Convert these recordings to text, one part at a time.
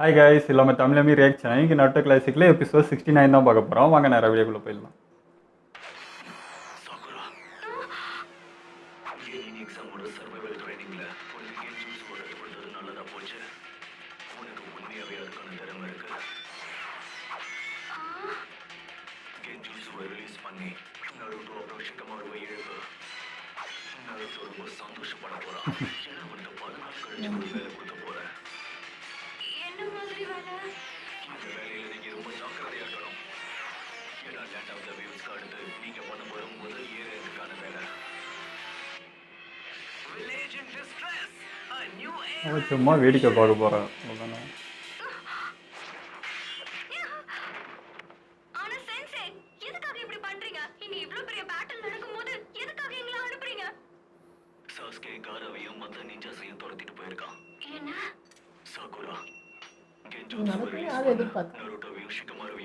Hi guys, இல்லாமல் தமிழமே reaction இன்னைக்கு நட்டு கிளாசிக்கில் எபிசோட் 69 தான் பார்க்க போகிறோம். வாங்க நேரம் வீடியோக்குள்ளே போயிடலாம். சும்மா வேடிக்கை பார்க்க போகிறேன்.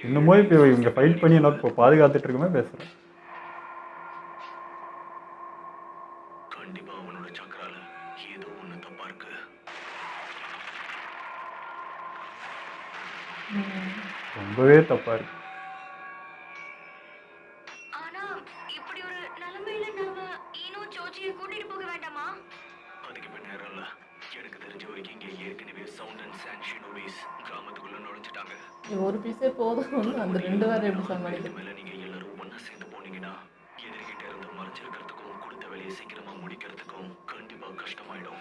இன்னுமோ இப்போ இவங்க ஃபைட் பண்ணி என்ன இப்போ பாதுகாத்துட்டு இருக்குமே பேசுகிறேன். ரொம்பவே தப்பா இருக்கு. ஒரு பீஸே போதும். அந்த ரெண்டு பேரும் எப்படி சமாளிக்கிறது? நீங்க எல்லாரும் ஒண்ணா சேர்ந்து போனீங்கன்னா எதிர்கிட்ட இருந்து மறைச்சிருக்கிறதுக்கும் கொடுத்த வேலையை சீக்கிரமா முடிக்கிறதுக்கும் கண்டிப்பா கஷ்டமாயிடும்.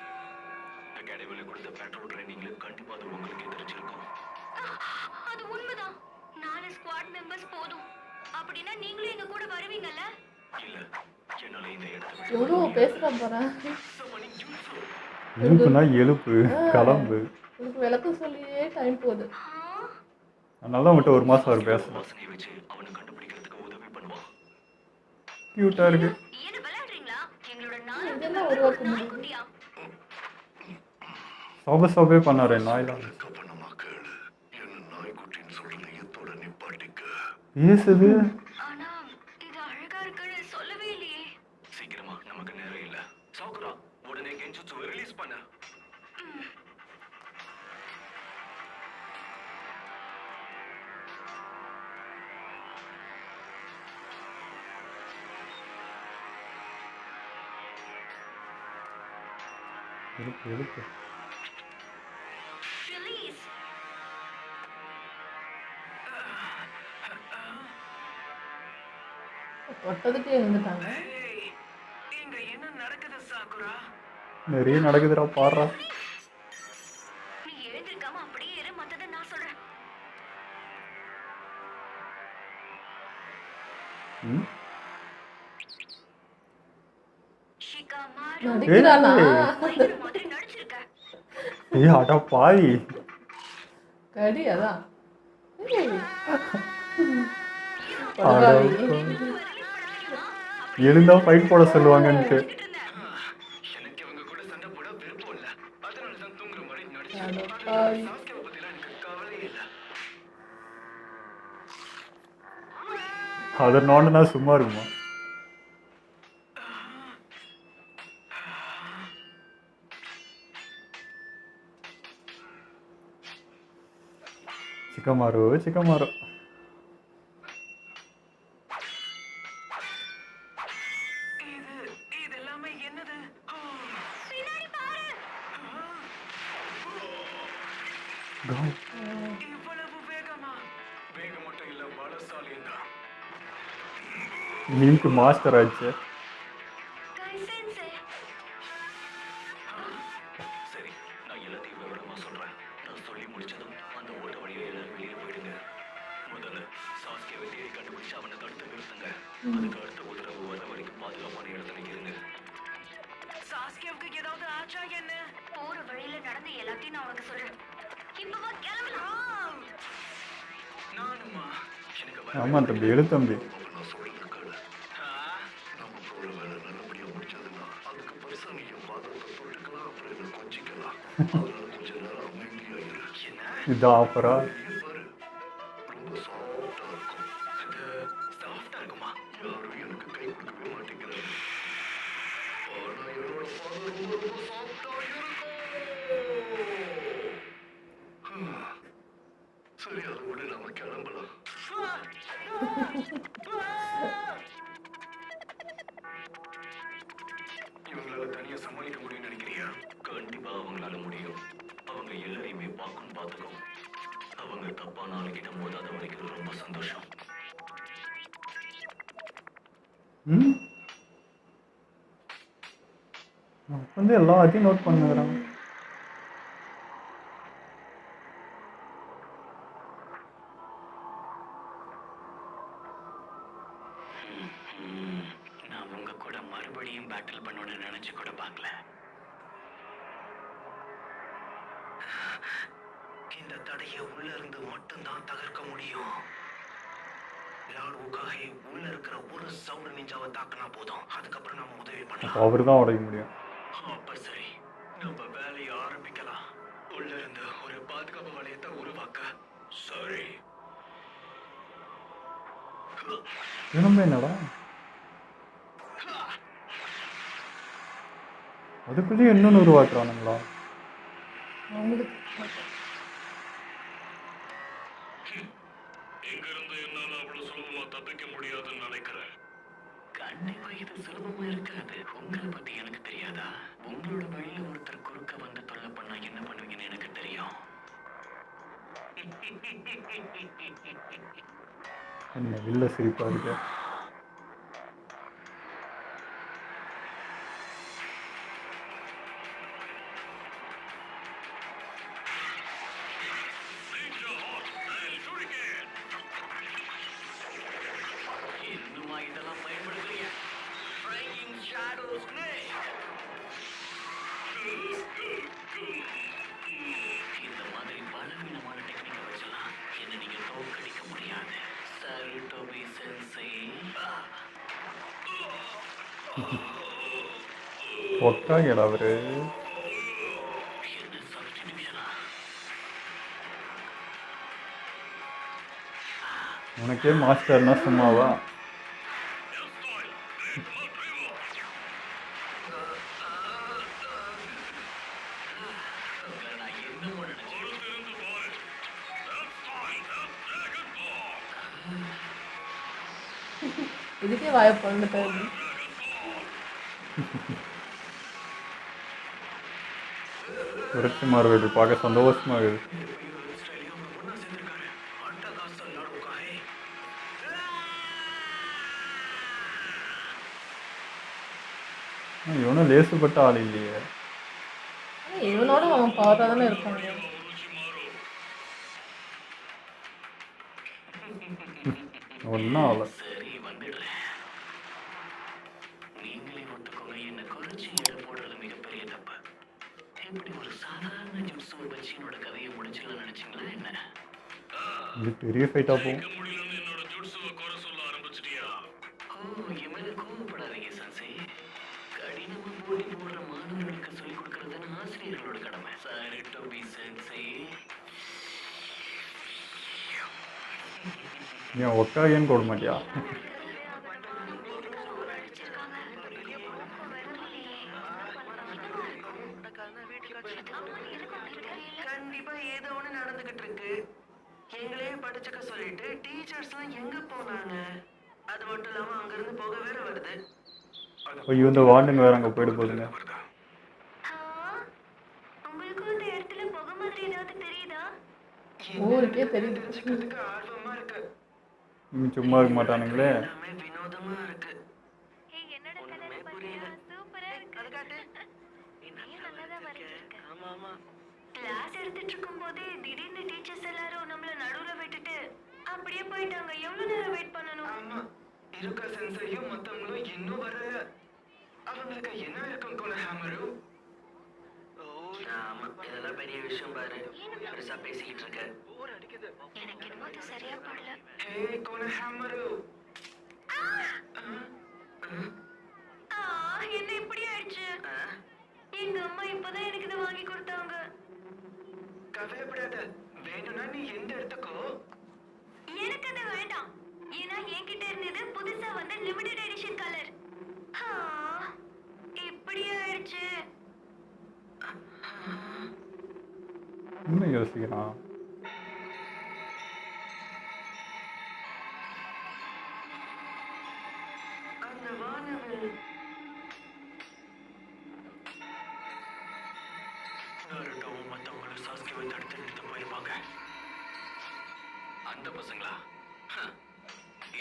அகாடமியில கொடுத்த பெட்ரோல் ட்ரைனிங்ல கண்டிப்பா அது உங்களுக்கு தெரிஞ்சிருக்கும். அது உண்மைதான். 4 ஸ்குவாட் மெம்பர்ஸ் போதும். அப்படின்னா நீங்களும் எங்க கூட வருவீங்கல்ல? இல்ல, என்னால இந்த இடத்துல எவ்வளோ பேசுறான் போறேன். எழுப்புனா எழுப்பு, கிளம்பு. உனக்கு விளக்கம் சொல்லியே டைம் போகுது. அதனால தான் மட்டும் ஒரு மாதம் அவர் பேசணும். வாசனையை வச்சு அவனை கண்டுபிடிக்கிறதுக்கு உதவி பண்ணுவான். கியூட்டாக இருக்கு. என்ன விளையாடுறீங்களா? எங்களோட நாய் இதெல்லாம் ஒரு வாக்கு முடியும். நாய்க்குட்டியா? சோபே பண்ணாரு நாயெல்லாம் பேசுது. ஆனா இது அழகா இருக்குன்னு சொல்லவே இல்லையே. சீக்கிரமா, நமக்கு நேரம் இல்ல. சாகுரா, உடனே கென்ஜுட்சுவை ரிலீஸ் பண்ணு. எழுப்பு. ரிலீஸ். தொட்டதுக்கே இருந்துட்டாங்க. இங்க என்ன நடக்குது சாகுரா? நிறைய நடக்குதுடா, பாடுறா. நீ எழுந்திருக்காம அப்படியே இரு, மத்தத நான் சொல்றேன். ஷிகாமாரு நடிக்கிறானா? பயங்கர மாதிரி நடிச்சிருக்க. ஏய் அடா பாவி. கடி அதான். அடா எழுந்தா ஃபைட் போட சொல்லுவாங்கன்ட்டு. எனக்கு இவங்க கூட சண்டை போட விருப்பம் இல்ல. அதனால தான் தூங்குற மாதிரி நடிச்சேன். அடப்பாவி. சாஸ்கேவை பத்திலாம் எனக்கு கவலையே இல்ல. அதை நோண்டுனா சும்மா இருக்குமா? சிக்கமாரு. இது எல்லாமே என்னது? பின்னாடி பாரு. இவ்வளவு வேகமா? வேகம் மட்டும் இல்ல, பலசாலியும் தான். நீக்கு மாஸ்டர் ஆச்சு. கைசென்சே. சரி, நான் எல்லாத்தையும் விவரமா சொல்றேன். நான் சொல்லி முடிச்சதும் அந்த ஓட்ட வழியா எல்லாரும் வெளியே போயிடுங்க. முதல்ல சாஸ்கேவை தேடி கண்டுபிடிச்சு அவனை தடுத்து நிறுத்துங்க. அதுக்கு அடுத்த உத்தரவு வர வரைக்கும் பாதுகாப்பான இடத்துல இருங்க. சாஸ்கேவுக்கு ஏதாவது ஆச்சா என்ன? போற வழியில நடந்த எல்லாத்தையும் நான் உனக்கு சொல்றேன். இப்ப வா, கிளம்பலாம். நானுமா? எனக்கு ஆமா தம்பி, எழுத்தம்பி. நான் சொல்றது கேளு. நம்ம போற வேலை நல்லபடியா முடிச்சதுன்னா அதுக்கு பரிசா நீ என் பாதத்தை தொட்டுக்கலாம், அப்புறம் என்ன கொஞ்சிக்கலாம். அதனால கொஞ்ச நேரம் அமைதியா இரு. என்ன? இது ஆஃபரா? பாரு, ரொம்ப சாஃப்டா இருக்கும். இது சாஃப்டா இருக்குமா? யாரும் எனக்கு கை கொடுக்கவே மாட்டேங்கிறாங்க. ஆனா என்னோட பாதம் ரொம்ப சாஃப்டா இருக்கும். சரி அதை விட நம்ம கிளம்பலாம். இவங்களால தனியா சமாளிக்க முடியும்னு நினைக்கிறியா? கண்டிப்பா அவங்களால முடியும். அவங்க எல்லாரையுமே பார்க்கணும், பார்த்துக்கோ. அவங்க தப்பான ஆளுகிட்ட மோதாத வரைக்கும் ரொம்ப சந்தோஷம். வந்து எல்லாத்தையும் நோட் பண்ணுகிறான். நான் உங்க கூட மறுபடியும் பேட்டில் பண்ணணும்னு நினைச்சு கூட பார்க்கல. இந்த தடையை உள்ள இருந்து மட்டும்தான் தகர்க்க முடியும். லால் உகாஹே உள்ள இருக்கிற ஒரு சவுண்ட் நிஞ்சாவை தாக்கினா போதும். அதுக்கப்புறம் நாம உதவி பண்ணலாம். அவர் தான் உடைக்க முடியும். அப்ப சரி, நம்ம வேலையை ஆரம்பிக்கலாம். உள்ள இருந்து ஒரு பாதுகாப்பு வளையத்தை உருவாக்க. சரி. திரும்ப என்னடா அதுக்குள்ளேயே இன்னொன்று உருவாக்குறானுங்களா? அவங்களுக்கு எங்க இருந்து என்னால அவ்வளவு சுலபமா தப்பிக்க முடியாதுன்னு நினைக்கிறேன். கண்டிப்பா இது சுலபமா இருக்காது. உங்களை பத்தி எனக்கு தெரியாதா? உங்களோட வழியில ஒருத்தர் குறுக்க வந்து தொல்லை பண்ணா என்ன பண்ணுவீங்கன்னு எனக்கு தெரியும். என்ன வில்ல சிரிப்பா இருக்கு. இன்னுமா இதெல்லாம் பயன்படுத்துறீங்க? Striking Shadow Snake. இந்த மாதிரி பலவீனமான டெக்னிக்கை வச்சலாம் என்ன நீங்க தோற்கடிக்க முடியாது. சருட்டோபி சென்சை. ஒட்டாங்கடா அவரு. என்ன சப்ஸ்டிடியூஷனா? உனக்கே மாஸ்டர்னா சும்மாவா? நான் என்னமோ நினைச்சேன். இதுக்கே வாய்ப்பு வந்துட்டு புரட்சி மாறுவது பார்க்க சந்தோஷமா இருக்குது. இவனும் லேசுப்பட்ட ஆள் இல்லையே. இவனோட அவன் பவராக தானே இருப்பாங்க. ஒன்றும் ஆகல. சரி, வந்துடுறேன். நீங்களே ஒத்துக்கோங்க, என்ன குறைச்சி எடை போடுறது மிகப்பெரிய தப்பு. இப்படி ஒரு சாதாரண ஜுட்ஸு வச்சு என்னோட கதையை முடிச்சிடலாம் நினைச்சீங்களா என்ன? இது பெரிய ஃபைட்டாக போகும். என்னோட ஜுட்ஸுவை குறை சொல்ல ஆரம்பிச்சிட்டியா? ஓ, என் மேல கோவப்படாதீங்க சன்சே. கடினமா போட்டி போடுற மாணவர்களுக்கு சொல்லிக் கொடுக்கறதுன்னு ஆசிரியர்களோட கடமை. சருட்டோபி சென்சே. ஏன் ஒக்காகேன்னு போட மாட்டியா? கண்டிப்பா ஏதோ ஒண்ணு நடந்துகிட்டு இருக்கு. எங்களே படிச்சுக்க சொல்லிட்டு டீச்சர்ஸ்லாம் எங்க போனாங்க? அது மட்டும் இல்லாம அங்க இருந்து போக வேற வருது. ஐயோ இந்த வார்டுங்க வேற அங்கே போயிட்டு போகுதுங்க. உங்களுக்கு இந்த இடத்துல புகை மாதிரி ஏதாவது தெரியுதா? ஊருக்கே தெரியுது. தெரிஞ்சுக்கிறதுக்கு ஆர்வமா இருக்கு. சும்மா இருக்க மாட்டானுங்களே. எல்லாமே வினோதமா இருக்கு. ஏய், என்னோட ஒண்ணுமே கலர் புரியல. பாத்தியா? சூப்பரா இருக்கு. அது காட்டு. நீயும் நல்லா தான் வரைஞ்சிருக்க. ஆமா ஆமா. கிளாஸ் எடுத்துட்டு இருக்கும்போதே திடீர்னு டீச்சர்ஸ் எல்லாரும் நம்மள நடுவுல விட்டுட்டு அப்படியே போயிட்டாங்க. எவ்வளவு நேரம் வெயிட் பண்ணணும்? ஆமா. இருக்க சென்சையும் மத்தவங்களும் இன்னும் வரல. அவங்களுக்கு என்ன இருக்கும் கொன ஹேமரு? ஓ, ஆமா. இதெல்லாம் பெரிய விஷயம் பாரு. பெருசா பேசிக்கிட்டு இருக்க. போர் அடிக்குது. எனக்கு என்னமோ அது சரியா படல. ஹே கொன ஹேமரு. என்ன இப்படி ஆயிடுச்சு? எங்க அம்மா இப்பதான் எனக்கு இதை வாங்கி கொடுத்தாங்க. கவலைப்படாத. வேணும்னா நீ எந்த இடத்துக்கோ. எனக்கு அது வேண்டாம். ஏன்னா என்கிட்ட இருந்தது புதுசா வந்த லிமிடெட் எடிஷன் கலர். இப்படி ஆயிடுச்சு. இன்னும் யோசிக்கிறான். நாருட்டோவும் மற்றவங்களும் சாஸ்கியாவை தடுத்து நிறுத்த போயிருப்பாங்க. அந்த பசங்களா?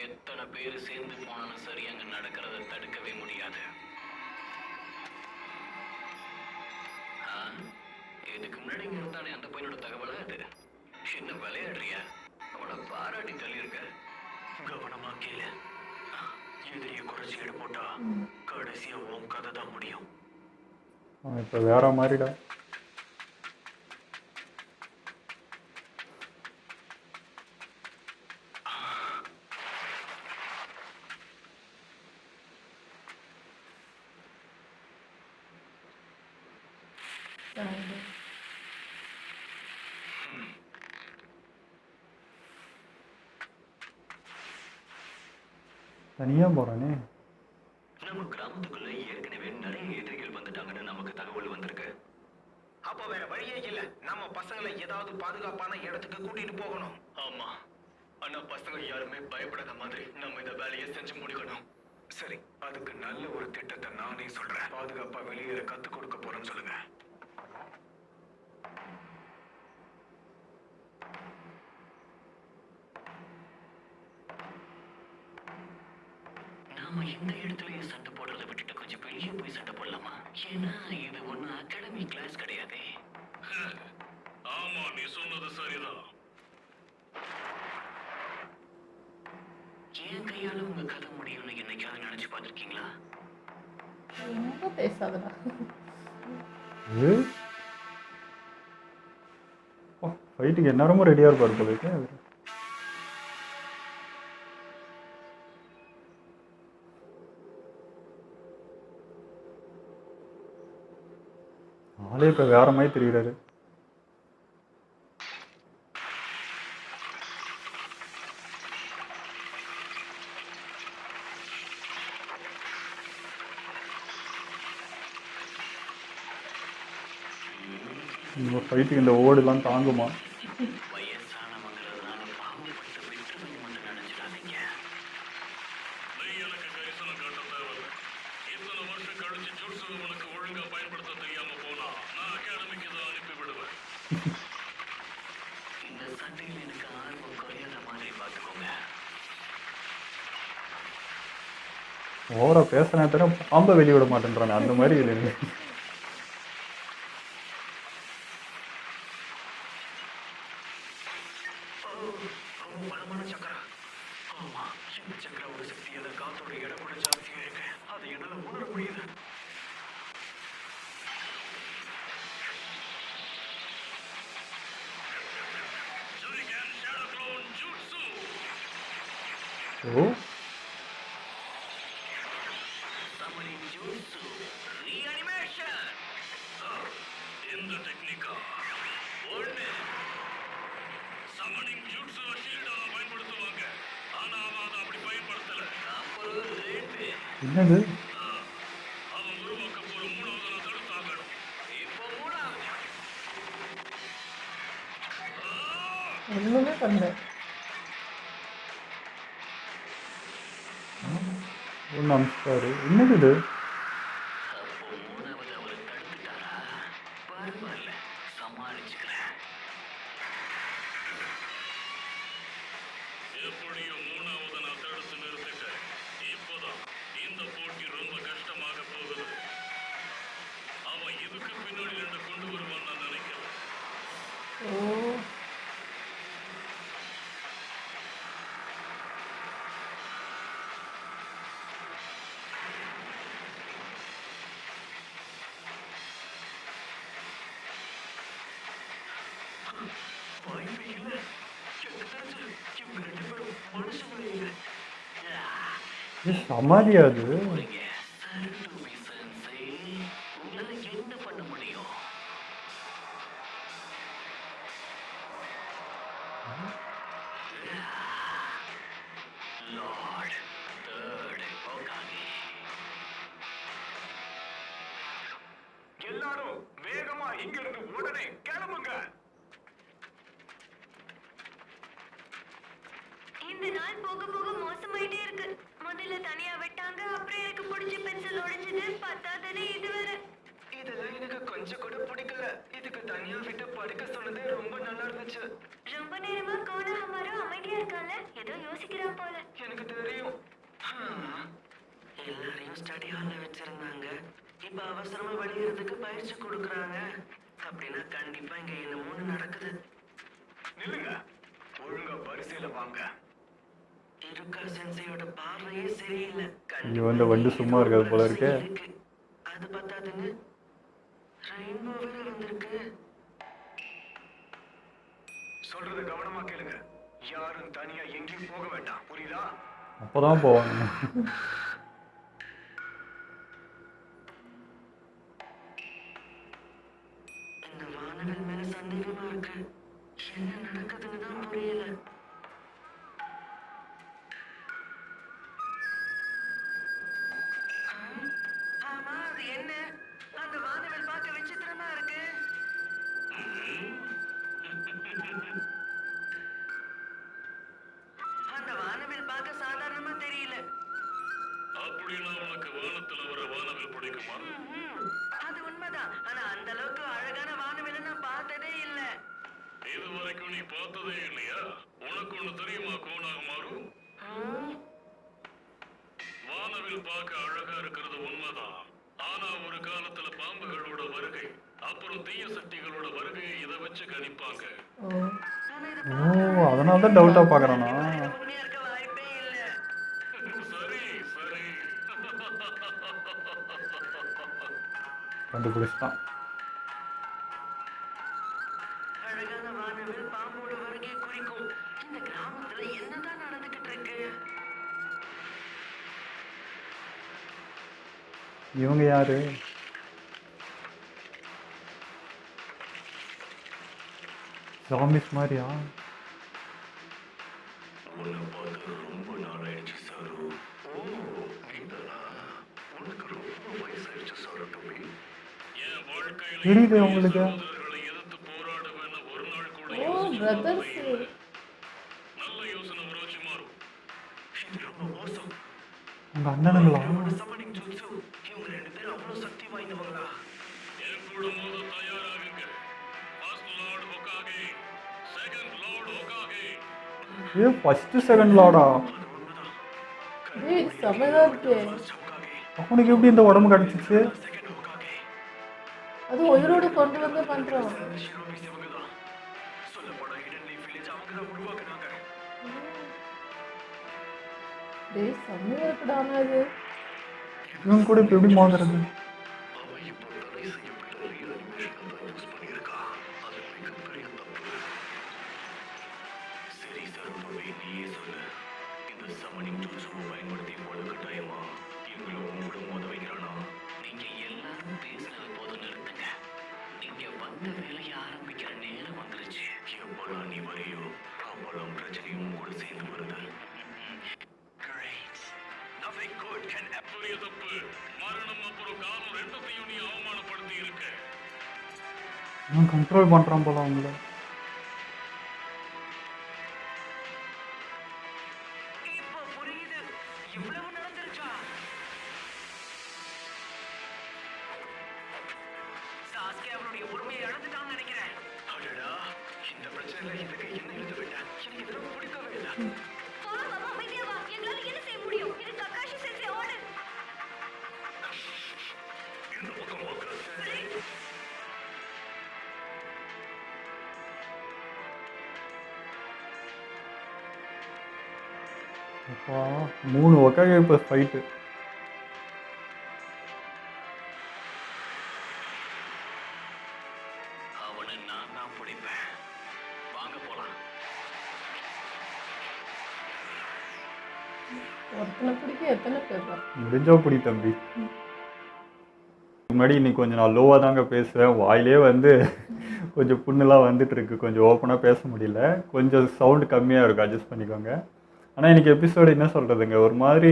எத்தனை பேர் சேர்ந்து போனாலும் சரி, அங்க நடக்கிறத தடுக்கவே முடியாது. இதுக்கு முன்னாடி இங்க இருந்தானே அந்த பையனோட தகவலா இது? என்ன விளையாடுறியா? அவனை பாராட்டி தள்ளியிருக்க. கவனமா கேளு. எதிரிய குறைச்சி எடு போட்டா கடைசியா உன் கதை தான் முடியும். இப்போ வேற மாதிரிடா. தனியா போறானே. நம்ம கிராமத்துக்குள்ள ஏற்கனவே நிறைய எதிரிகள் வந்துட்டாங்கன்னு நமக்கு தகவல் வந்திருக்கு. அப்ப வேற வழியே இல்ல. நம்ம பசங்களை ஏதாவது பாதுகாப்பான இடத்துக்கு கூட்டிட்டு போகணும். ஆமா, ஆனா பசங்க யாருமே பயப்படாத மாதிரி நம்ம இந்த வேலையை செஞ்சு முடிக்கணும். சரி, அதுக்கு நல்ல ஒரு திட்டத்தை நானே சொல்றேன். பாதுகாப்பா வெளியேற கத்து கொடுக்க போறேன்னு சொல்லுங்க. நாம இந்த இடத்துலயே சண்டை போடுறதை விட்டுட்டு கொஞ்சம் வெளியே போய் சண்டை போடலாமா? ஏன்னா இது ஒண்ணு அகாடமி கிளாஸ் கிடையாதே. ஆமா, நீ சொன்னது சரிதான். என் கையால உங்க கதை முடியும்னு என்னைக்காவது நினைச்சு பார்த்திருக்கீங்களா? ரொம்ப பேசாதடா. ஃபைட்டுக்கு எந்நேரமும் ரெடியாக இருப்பார் போல அவர். ஆளே இப்போ வேற மாதிரி தெரிகிறாரு. இந்த ஃபைட்டுக்கு இந்த ஓடுலாம் தாங்குமா? ஓவரா பேசுறேன் தவிர பாம்பை வெளியே விட மாட்டேன்றானே, அந்த மாதிரி இல்லை. ஓ, என்னது? ஒண்ணுமே பண்ணல. ஒன்று அமிச்சிட்டாரு. என்னது இது? சமாதியா அது? எல்லாரும் வேகமா இங்க இருந்து உடனே கிளம்புங்க. இந்த நாள் போக போக மோசமாயிட்டே இருக்கு. முதல்ல தனியா விட்டாங்க, அப்புறம் எனக்கு பிடிச்ச பென்சில் உடைஞ்சது, பத்தாதது இது வேற. இதெல்லாம் எனக்கு கொஞ்சம் கூட பிடிக்கல. இதுக்கு தனியா விட்டு படுக்க சொன்னதே ரொம்ப நல்லா இருந்துச்சு. ரொம்ப நேரமா கோணஹமாரும் அமைதியா இருக்கான்ல, ஏதோ யோசிக்கிறான் போல. எனக்கு தெரியும். எல்லாரையும் ஸ்டடி ஹால்ல வச்சிருந்தாங்க. இப்ப அவசரமா வெளியேறதுக்கு பயிற்சி கொடுக்குறாங்க. அப்படின்னா கண்டிப்பா இங்க என்னமோ நடக்குது. நில்லுங்க, ஒழுங்கா வரிசையில வாங்க. இருக்கா சென்சையோட பார்வையே சரியில்லை. ஐயோ இந்த வண்டு சும்மா இருக்காது போல இருக்கே. அது பத்தாதுன்னு ரெயின்போ வேற வந்திருக்கு. சொல்றத கவனமா கேளுங்க. யாரும் தனியா எங்கேயும் போக வேண்டாம், புரியுதா? அப்பதான் போவாங்க. இந்த வானவில் மேல சந்தேகமா இருக்கு. என்ன நடக்குதுன்னு தான் புரியல. ஆமா, அது என்ன? அந்த வானவில் பார்க்க விசித்திரமா இருக்கு. அந்த வானவில் பார்க்க சாதாரணமா தெரியல. அப்படின்னா உனக்கு வானத்துல வர வானவில் பிடிக்குமா? அது உண்மைதான். ஆனா அந்த அளவுக்கு அழகான வானவிலை நான் பார்த்ததே இல்ல. இது வரைக்கும் நீ பார்த்ததே இல்லையா? உனக்கு ஒண்ணு தெரியுமா கோணாகுமாரு? வானவில் பார்க்க அழகா இருக்கிறது உண்மைதான். ஆனா ஒரு காலத்துல பாம்புகளோட வருகை, அப்புறம் தீய சக்திகளோட வருகையை இதை வச்சு கணிப்பாங்க. ஓ அதனால தான் டவுட்டா பாக்குறானா? உண்மையா இருக்க வாய்ப்பே இல்ல. சரி சரி. கண்டுபிடிச்சிட்டான். அழகான வானவில் பாம்போட வருகையை குறிக்கும். இந்த கிராமத்துல என்னதான் நடந்துகிட்டு இருக்கு? இவங்க யாரு? ஜாம்பிஸ் மாதிரியா? உன்னை பார்த்து ரொம்ப நாளாயிடுச்சு சாரு. ஓ நீதானா? உனக்கு ரொம்ப வயசாயிடுச்சு சாரு தம்பி. என் வாழ்க்கையில தெரியுது உங்களுக்கு. சகோதரர்களை எதிர்த்து போராடுவேன்னு ஒரு நாள் கூட ஓ யோசிச்சது பிரதர்ஸ். இல்லை. நல்ல யோசனை உரோச்சிமாரு. இது ரொம்ப மோசம். உங்க அண்ணனுங்களா? சமனிங் ஜுட்சு. இவங்க ரெண்டு பேரும் அவ்வளவு சக்தி வாய்ந்தவங்களா? என் கூட மோத தயாராகுங்க. First lord Hokage, second lord Hokage. ஏ ஃபர்ஸ்ட் செகண்ட் லார்டா? ஏய் செமையா இருக்கே. அவனுக்கு எப்படி இந்த உடம்பு கிடைச்சிச்சு? அது உயிரோடு கொண்டு வந்து பண்றோம். டேய் செமையா இருக்குடா ஆனா இது. இவங்க கூட இப்ப எப்படி மோதுறது? அவன் இப்போ தடை செய்யப்பட்ட ரீஅனிமேஷன் தான் யூஸ் பண்ணியிருக்கான். அது மிகப்பெரிய தப்பு. சரி சருமவே நீயே சொல்லு. இந்த சமனிங் ஜூட்ஸுவை பயன்படுத்தி வலுக்கட்டாயமா எங்களை உங்களோட மோத வைக்கிறானா? நீங்க எல்லாரும் பேசுறது போதும் நிறுத்துங்க. நீங்க வந்த வேலையை ஆரம்பிக்கிற நேரம் வந்துருச்சு. எப்படா நீ வரையோ அப்பெல்லாம் பிரச்சனையும் கூட சேர்ந்து வருது. Great. Nothing good can happen. பெரிய தப்பு. மரணம் அப்புறம் காலம் ரெண்டத்தையும் நீ அவமானப்படுத்தி இருக்க. இவன் கண்ட்ரோல் பண்றான் போல அவங்கள. இப்போ புரியுது. இவ்வளவு நடந்துருச்சா? சாஸ்கே அவனுடைய பொறுமையை இழந்துட்டான்னு நினைக்கிறேன். அடடா, இந்த பிரச்சனையில இதுக்கு என்ன எழுத வேண்டாம். எனக்கு இதெல்லாம் பிடிக்கவே இல்லை. கோணஹாமா அமைதியா வா, எங்களால என்ன செய்ய முடியும்? இது கக்காஷி சென்சை ஆர்டர். இந்த பக்கம் வாங்க. அப்பா 3 ஒக்காகே இப்போ ஃபைட்டு. அவனை நான் தான் பிடிப்பேன். வாங்க போலாம். ஒருத்தனை பிடிக்க எத்தனை பேர் தான்? முடிஞ்சா பிடி தம்பி. முன்னாடி இன்னைக்கு கொஞ்சம் நான் லோவாக தாங்க பேசுவேன். வாயிலே வந்து கொஞ்சம் புண்ணுலாம் வந்துட்டு இருக்கு. கொஞ்சம் ஓப்பனாக பேச முடியல. கொஞ்சம் சவுண்டு கம்மியாக இருக்கும், அட்ஜஸ்ட் பண்ணிக்கோங்க. ஆனால் இன்னைக்கு எபிசோடு என்ன சொல்கிறதுங்க, ஒரு மாதிரி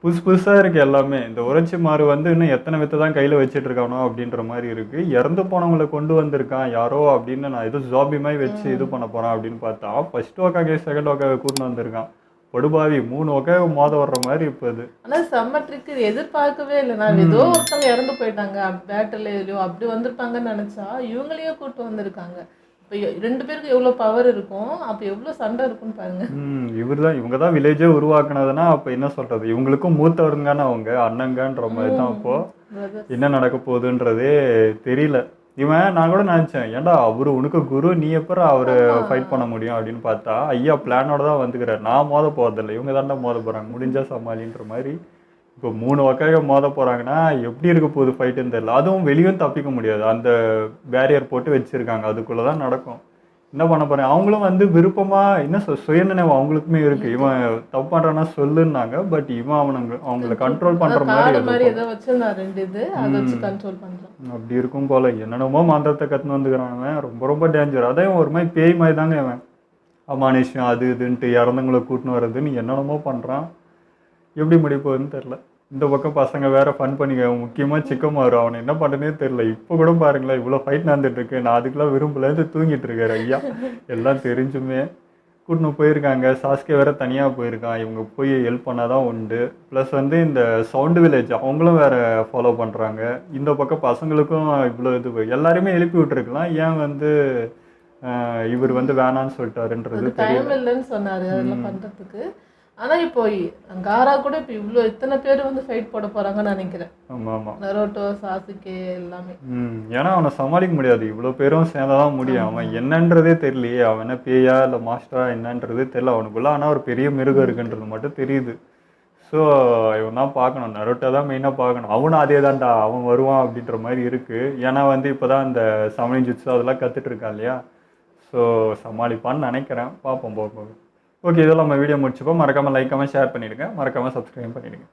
புதுசாக இருக்குது எல்லாமே. இந்த உரைச்சி மாறு வந்து இன்னும் எத்தனை வித்தை தான் கையில் வச்சுட்டு இருக்கானோ அப்படின்ற மாதிரி இருக்குது. இறந்து போனவங்களை கொண்டு வந்திருக்கான் யாரோ அப்படின்னு நான் ஏதோ ஜாபி மாதிரி வச்சு இது பண்ண போகிறான் அப்படின்னு பார்த்தா ஃபர்ஸ்ட் ஒக்காகே செகண்ட் ஒக்காகே கூட்டின்னு வந்திருக்கான். படுபாவி 3 வகை மோத வர்ற மாதிரி இப்போ இது. ஆனா செம்ம ட்ரிக். எதிர்பார்க்கவே இல்லை. நான் ஏதோ ஒருத்தவங்க இறந்து போயிட்டாங்க பேட்டில் எதுலையோ அப்படி வந்திருப்பாங்கன்னு நினைச்சா இவங்களையே கூட்டு வந்திருக்காங்க. இப்போ 2 பேருக்கு எவ்வளோ பவர் இருக்கும், அப்போ எவ்வளோ சண்டை இருக்குன்னு பாருங்க. இவங்க தான் வில்லேஜே உருவாக்குனதுன்னா அப்போ என்ன சொல்றது, இவங்களுக்கும் மூத்தவருங்கான அவங்க அண்ணங்கன்ற மாதிரி தான். அப்போ என்ன நடக்க போகுதுன்றதே தெரியல. நான் கூட நினைச்சேன், ஏன்டா அவரு உனக்கு குரு, நீ எப்பறம் அவரை ஃபைட் பண்ண முடியும் அப்படின்னு பார்த்தா ஐயா பிளானோட தான் வந்துக்கிறார். நான் மோத போறதில்லை, இவங்க தாண்டா மோத போறாங்க, முடிஞ்சா சமாளின்ற மாதிரி. இப்போ 3 வகையாக மோத போறாங்கன்னா எப்படி இருக்க போகுது ஃபைட்டுன்னு தெரியல. அதுவும் வெளியும் தப்பிக்க முடியாது, அந்த பேரியர் போட்டு வச்சிருக்காங்க, அதுக்குள்ளதான் நடக்கும். என்ன பண்ண போறேன், அவங்களும் வந்து விருப்பமா என்ன சுயநினைவு அவங்களுக்குமே இருக்கு. இவன் தப்பு பண்றான்னா சொல்லுன்னாங்க, பட் இவன் அவங்களை கண்ட்ரோல் பண்ற மாதிரி ஏதோ வச்சிருந்தா 2 இது அதை வச்சு கண்ட்ரோல் பண்றான். அப்படி இருக்கும் போல. என்னென்னமோ மந்திரத்தை கத்துன்னு வந்துக்கிறான். ரொம்ப ரொம்ப டேஞ்சர். அதே ஒரு மாதிரி பேய் மாதிரி தாங்க அவன். அமானுஷம் அது இதுன்ட்டு இறந்தவங்களை கூட்டின்னு வர்றதுன்னு என்னென்னமோ பண்றான். எப்படி முடிய போகுதுன்னு தெரில. இந்த பக்கம் பசங்க வேற ஃபன் பண்ணிக்க, முக்கியமா சிக்கமாரு அவனை என்ன பண்ணுறதுனே தெரில. இப்போ கூட பாருங்களேன், இவ்வளோ ஃபைட் நடந்துட்டு இருக்கு, நான் அதுக்கெல்லாம் விரும்பலேருந்து தூங்கிட்டு இருக்காரு ஐயா. எல்லாம் தெரிஞ்சுமே கூட்டின்னு போயிருக்காங்க. சாஸ்கே வேற தனியாக போயிருக்கான், இவங்க போய் ஹெல்ப் பண்ணாதான் உண்டு. ப்ளஸ் வந்து இந்த சவுண்டு வில்லேஜ் அவங்களும் வேற ஃபாலோ பண்ணுறாங்க. இந்த பக்கம் பசங்களுக்கும் இவ்வளோ இது எல்லாருமே எழுப்பி விட்டுருக்கலாம். ஏன் வந்து இவர் வந்து வேணான்னு சொல்லிட்டாருன்றது டைம் இல்லைன்னு சொன்னாரு அதெல்லாம் பண்றதுக்கு. ஆனா இப்போ காரா கூட இப்போ இத்தனை பேர் வந்து ஃபைட் போட போறாங்கன்னு நினைக்கிறேன். நரோட்டோ, சாசுகே எல்லாமே. ஏன்னா அவனை சமாளிக்க முடியாது, இவ்வளோ பேரும் சேர்ந்தாதான் முடியும். அவன் என்னன்றதே தெரியலையே, அவன் என்ன பேயா இல்லை மாஸ்டரா என்னன்றதே தெரியல அவனுக்குள்ள. ஆனால் ஒரு பெரிய மிருகம் இருக்குன்றது மட்டும் தெரியுது. ஸோ இவன் தான் பார்க்கணும், நரோட்டோ தான் மெயினாக பார்க்கணும். அவனும் அதே தான்டா, அவன் வருவான் அப்படின்ற மாதிரி இருக்கு. ஏன்னா வந்து இப்போதான் இந்த சமணி ஜுட்ஸு அதெல்லாம் கற்றுட்டு இருக்கான் இல்லையா. ஸோ சமாளிப்பான்னு நினைக்கிறேன், பார்ப்போம் போக போக. ஓகே, இதெல்லாம் நம்ம வீடியோ முடிச்சுப்போம். மறக்காமல் லைக், கமெண்ட், ஷேர் பண்ணிடுங்க. மறக்காமல் சப்ஸ்கிரைப் பண்ணிடுங்க.